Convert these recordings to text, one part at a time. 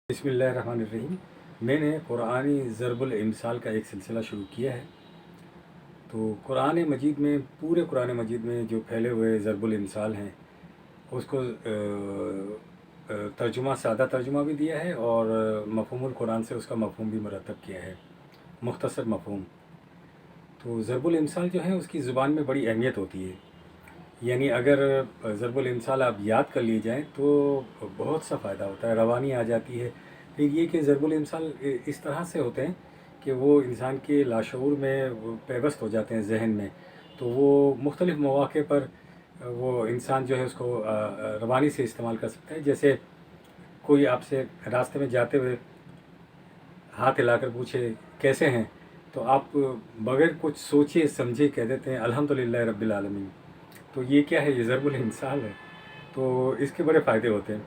बिस्मिल्लाहिर्रहमानिर्रहीम। मैंने कुरानी ज़रबुल इमसाल का एक सिलसिला शुरू किया है। तो कुरान मजीद में, पूरे कुरान मजीद में जो फैले हुए ज़रबुल इमसाल हैं उसको तर्जुमा, सादा तर्जुमा भी दिया है और मफ़हूमुल कुरान से उसका मफ़हूम भी मुरतब किया है, मुख्तसर मफ़हूम। तो ज़रबुल इमसाल जो है उसकी ज़ुबान में बड़ी अहमियत होती है। यानी अगर ज़रबुल इमसाल आप याद कर लिए जाएँ तो बहुत सा फ़ायदा होता है, रवानी आ जाती है। फिर ये कि ज़रबुल इमसाल इस तरह से होते हैं कि वो इंसान के लाशऊर में वो पेवस्त हो जाते हैं ज़हन में। तो वो मुख्तलिफ़ मौक़े पर वो इंसान जो है उसको रवानी से इस्तेमाल कर सकता है। जैसे कोई आपसे रास्ते में जाते हुए हाथ हिलाकर पूछे कैसे हैं, तो आप बग़ैर कुछ सोचे समझे कह देते हैं अल्हम्दुलिल्लाह रब्बिल आलमीन। तो ये क्या है, ये ज़रबुल इमसाल है। तो इसके बड़े फ़ायदे होते हैं।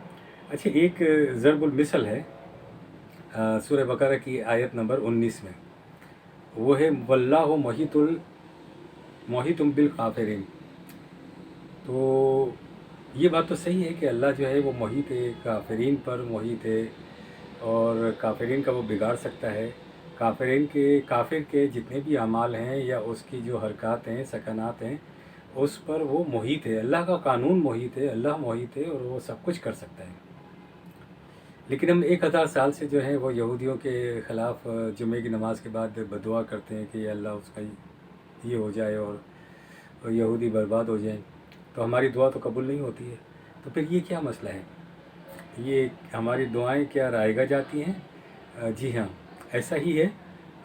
अच्छा, एक ज़रबुल मिसल है सूरह बकरा की आयत नंबर 19 में, वो है वल्लाहु मुहीतुम बिल काफ़िरीन। तो ये बात तो सही है कि अल्लाह जो है वो मुहीत है, काफ़िरीन पर मुहीत है और काफ़िरीन का वो बिगाड़ सकता है। काफिर के जितने भी अमाल हैं या उसकी जो हरकत हैं, सकनात हैं, उस पर वो मुहीत है। अल्लाह का कानून मुहीत है, अल्लाह मुहीत है और वो सब कुछ कर सकता है। लेकिन हम 1000 साल से जो है वो यहूदियों के ख़िलाफ़ जुमे की नमाज़ के बाद बदुआ करते हैं कि अल्लाह उसका ये हो जाए और यहूदी बर्बाद हो जाए। तो हमारी दुआ तो कबूल नहीं होती है। तो फिर ये क्या मसला है? ये हमारी दुआएं क्या रायगा जाती हैं? जी हाँ, ऐसा ही है।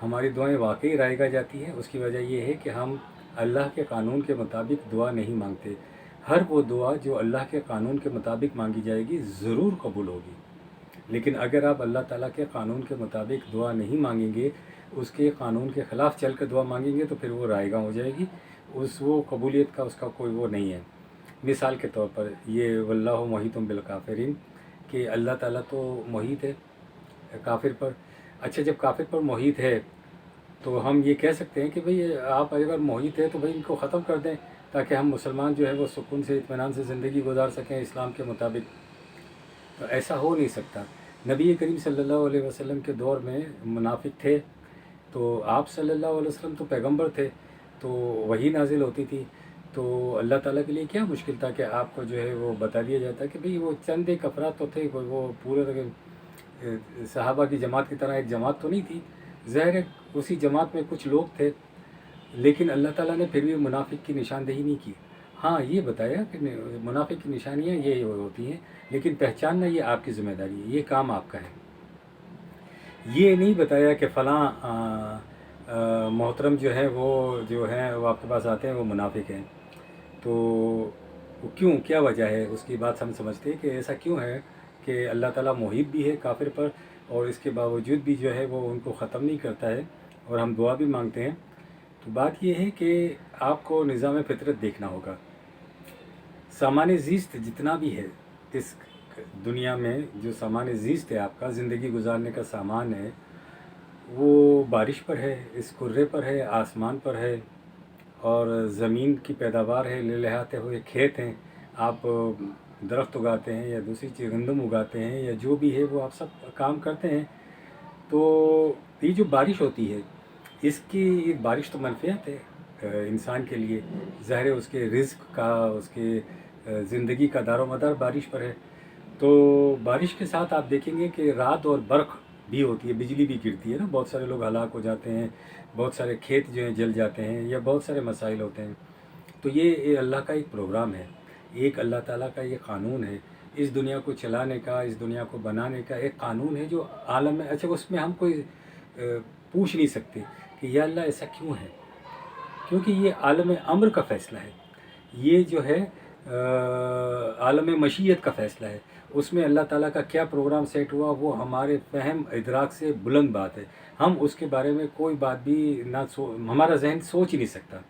हमारी दुआएं वाकई रायगा जाती हैं। उसकी वजह ये है कि हम अल्लाह के कानून के मुताबिक दुआ नहीं मांगते। हर वो दुआ जो अल्लाह के कानून के मुताबिक मांगी जाएगी ज़रूर कबूल होगी। लेकिन अगर आप अल्लाह ताला के कानून के मुताबिक दुआ नहीं मांगेंगे, उसके कानून के ख़िलाफ़ चल कर दुआ मांगेंगे, तो फिर वो रायगा हो जाएगी। वो कबूलियत का उसका कोई वो नहीं है। मिसाल के तौर पर ये वल्लाहु मुहीतुम बिल काफ़िरीन, कि अल्लाह ताला तो मुहीत है काफिर पर। अच्छा, जब काफिर पर मुहीत है तो हम ये कह सकते हैं कि भाई आप अगर मुहीत है तो भाई इनको ख़त्म कर दें, ताकि हम मुसलमान जो है वो सुकून से, इत्मीनान से ज़िंदगी गुजार सकें इस्लाम के मुताबिक। तो ऐसा हो नहीं सकता। नबी करीम सल्लल्लाहु अलैहि वसल्लम के दौर में मुनाफिक थे, तो आप सल्लल्लाहु अलैहि वसल्लम तो पैगंबर थे, तो वही नाजिल होती थी। तो अल्लाह ताला के लिए क्या मुश्किल था कि आपको जो है वो बता दिया जाता कि भाई वो चंद एक अफराद तो थे, वो पूरे सहाबा की जमात की तरह एक जमात तो नहीं थी। ज़ाहिर है उसी जमात में कुछ लोग थे, लेकिन अल्लाह ताला ने फिर भी मुनाफिक की निशानदेही नहीं की। हाँ, ये बताया कि मुनाफिक की निशानियाँ ये होती हैं, लेकिन पहचानना ये आपकी ज़िम्मेदारी है, ये काम आपका है। ये नहीं बताया कि फ़लाँ मोहतरम जो है वो आपके पास आते हैं वो मुनाफिक हैं। तो वो क्यों, क्या वजह है, उसकी बात हम समझते हैं कि ऐसा क्यों है कि अल्लाह ताला मुहीत भी है काफिर पर और इसके बावजूद भी जो है वो उनको ख़त्म नहीं करता है और हम दुआ भी मांगते हैं। तो बात ये है कि आपको निज़ाम फ़ितरत देखना होगा। सामान्य ज़ीस्त जितना भी है इस दुनिया में, जो सामान्य ज़ीस्त है, आपका ज़िंदगी गुजारने का सामान है, वो बारिश पर है, इस कुर्रे पर है, आसमान पर है और ज़मीन की पैदावार है, लहलहाते हुए खेत हैं। आप दरख्त उगाते हैं या दूसरी चीज़ गंदम उगाते हैं या जो भी है वो आप सब काम करते हैं। तो ये जो बारिश होती है, इसकी बारिश तो मनफ़ियत है इंसान के लिए। ज़ाहिर है उसके रिज़्क़ का, उसके ज़िंदगी का दारोमदार बारिश पर है। तो बारिश के साथ आप देखेंगे कि रात और बर्क़ भी होती है, बिजली भी गिरती है ना, बहुत सारे लोग हलाक हो जाते हैं, बहुत सारे खेत जो हैं जल जाते हैं या बहुत सारे मसाइल होते हैं। तो ये अल्लाह का एक प्रोग्राम है, एक अल्लाह ताला का ये क़ानून है। इस दुनिया को चलाने का, इस दुनिया को बनाने का एक क़ानून है जो आलम में। अच्छा, उसमें हम कोई पूछ नहीं सकते कि या अल्लाह ऐसा क्यों है, क्योंकि ये आलम अम्र का फ़ैसला है। ये जो है आलम मशीयत का फ़ैसला है। उसमें अल्लाह ताला का क्या प्रोग्राम सेट हुआ वो हमारे फ़हम इदराक से बुलंद बात है। हम उसके बारे में कोई बात भी हमारा ज़हन सोच ही नहीं सकता।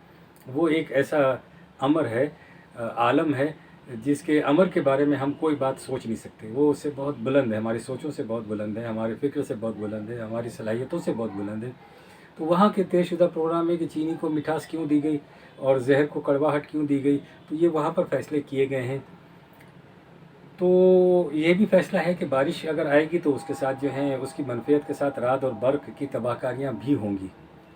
वो एक ऐसा अमर है, आलम है, जिसके अमर के बारे में हम कोई बात सोच नहीं सकते। वो उससे बहुत बुलंद है, हमारी सोचों से बहुत बुलंद है, हमारी फ़िक्र से बहुत बुलंद है, हमारी सलाहियतों से बहुत बुलंद है। तो वहाँ के तयशुदा प्रोग्राम में कि चीनी को मिठास क्यों दी गई और जहर को कड़वाहट क्यों दी गई, तो ये वहाँ पर फ़ैसले किए गए हैं। تو یہ بھی فیصلہ ہے کہ بارش اگر آئے گی تو اس کے ساتھ جو ہیں اس کی منفیت کے ساتھ رعد اور برق کی تباہ کاریاں بھی ہوں گی.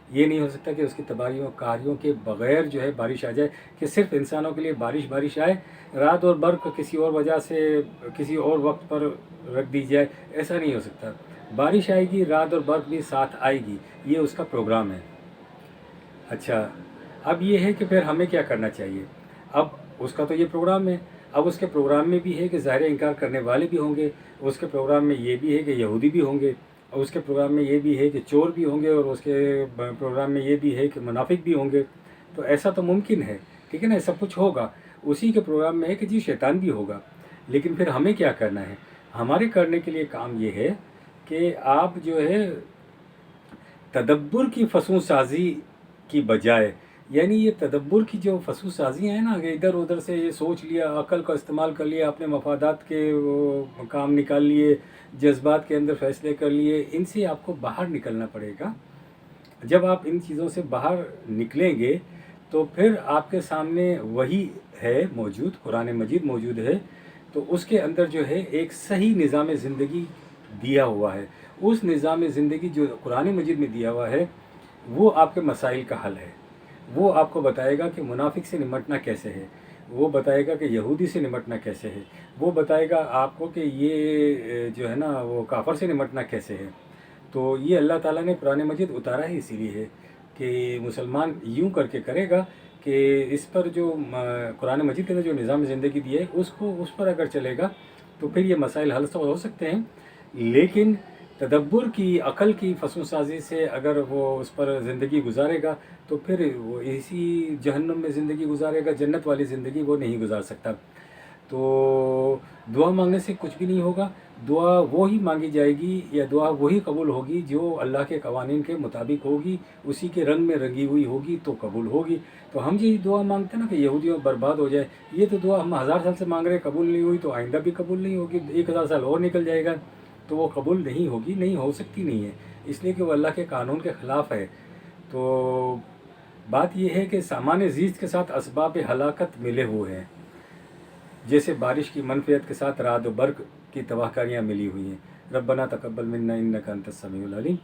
یہ نہیں ہو سکتا کہ اس کی تباہیوں کاریوں کے بغیر جو ہے بارش آ جائے، کہ صرف انسانوں کے لیے بارش آئے، رعد اور برق کسی اور وجہ سے کسی اور وقت پر رکھ دی جائے. ایسا نہیں ہو سکتا. بارش آئے گی، رعد اور برق بھی ساتھ آئے گی، یہ اس کا پروگرام ہے. اچھا، اب یہ ہے کہ پھر ہمیں کیا کرنا چاہیے. اب اس کا تو یہ پروگرام ہے. اب اس کے پروگرام میں بھی ہے کہ ظاہر انکار کرنے والے بھی ہوں گے، اس کے پروگرام میں یہ بھی ہے کہ یہودی بھی ہوں گے، اور اس کے پروگرام میں یہ بھی ہے کہ چور بھی ہوں گے، اور اس کے پروگرام میں یہ بھی ہے کہ منافق بھی ہوں گے. تو ایسا تو ممکن ہے، ٹھیک ہے نا، سب کچھ ہوگا. اسی کے پروگرام میں ہے کہ جی شیطان بھی ہوگا. لیکن پھر ہمیں کیا کرنا ہے. ہمارے کرنے کے لیے کام یہ ہے کہ آپ جو ہے تدبر کی فصوں سازی کی بجائے، یعنی یہ تدبر کی جو فصوں سازیاں ہیں نا، کہ ادھر ادھر سے یہ سوچ لیا، عقل کا استعمال کر لیا، اپنے مفادات کے وہ کام نکال لیے، جذبات کے اندر فیصلے کر لیے، ان سے آپ کو باہر نکلنا پڑے گا. جب آپ ان چیزوں سے باہر نکلیں گے تو پھر آپ کے سامنے وہی ہے موجود، قرآن مجید موجود ہے. تو اس کے اندر جو ہے ایک صحیح نظام زندگی دیا ہوا ہے. اس نظام زندگی جو قرآن مجید میں دیا ہوا ہے وہ آپ کے مسائل کا حل ہے. وہ آپ کو بتائے گا کہ منافق سے نمٹنا کیسے ہے، وہ بتائے گا کہ یہودی سے نمٹنا کیسے ہے، وہ بتائے گا آپ کو کہ یہ جو ہے نا وہ کافر سے نمٹنا کیسے ہے. تو یہ اللہ تعالیٰ نے قرآن مجید اتارا ہی اسی لیے ہے کہ مسلمان یوں کر کے کرے گا کہ اس پر جو قرآن مجید کے اندر جو نظام زندگی دی ہے اس پر اگر چلے گا تو پھر یہ مسائل حل ہو سکتے ہیں. لیکن تدبر کی، عقل کی فصوں سازی سے اگر وہ اس پر زندگی گزارے گا تو پھر وہ اسی جہنم میں زندگی گزارے گا، جنت والی زندگی وہ نہیں گزار سکتا. تو دعا مانگنے سے کچھ بھی نہیں ہوگا. دعا وہی مانگی جائے گی یا دعا وہی قبول ہوگی جو اللہ کے قوانین کے مطابق ہوگی، اسی کے رنگ میں رنگی ہوئی ہوگی تو قبول ہوگی. تو ہم یہی دعا مانگتے ہیں نا کہ یہودیوں برباد ہو جائے، یہ تو دعا ہم 1000 سال سے مانگ رہے، قبول نہیں ہوئی تو آئندہ بھی قبول نہیں ہوگی، 1000 سال اور نکل جائے گا تو وہ قبول نہیں ہوگی، نہیں ہو سکتی نہیں ہے، اس لیے کہ وہ اللہ کے قانون کے خلاف ہے. تو بات یہ ہے کہ سامان زیست کے ساتھ اسباب ہلاکت ملے ہوئے ہیں، جیسے بارش کی منفیت کے ساتھ رعد و برق کی تباہ کاریاں ملی ہوئی ہیں. ربنا تقبل منا انک انت السمیع العلیم.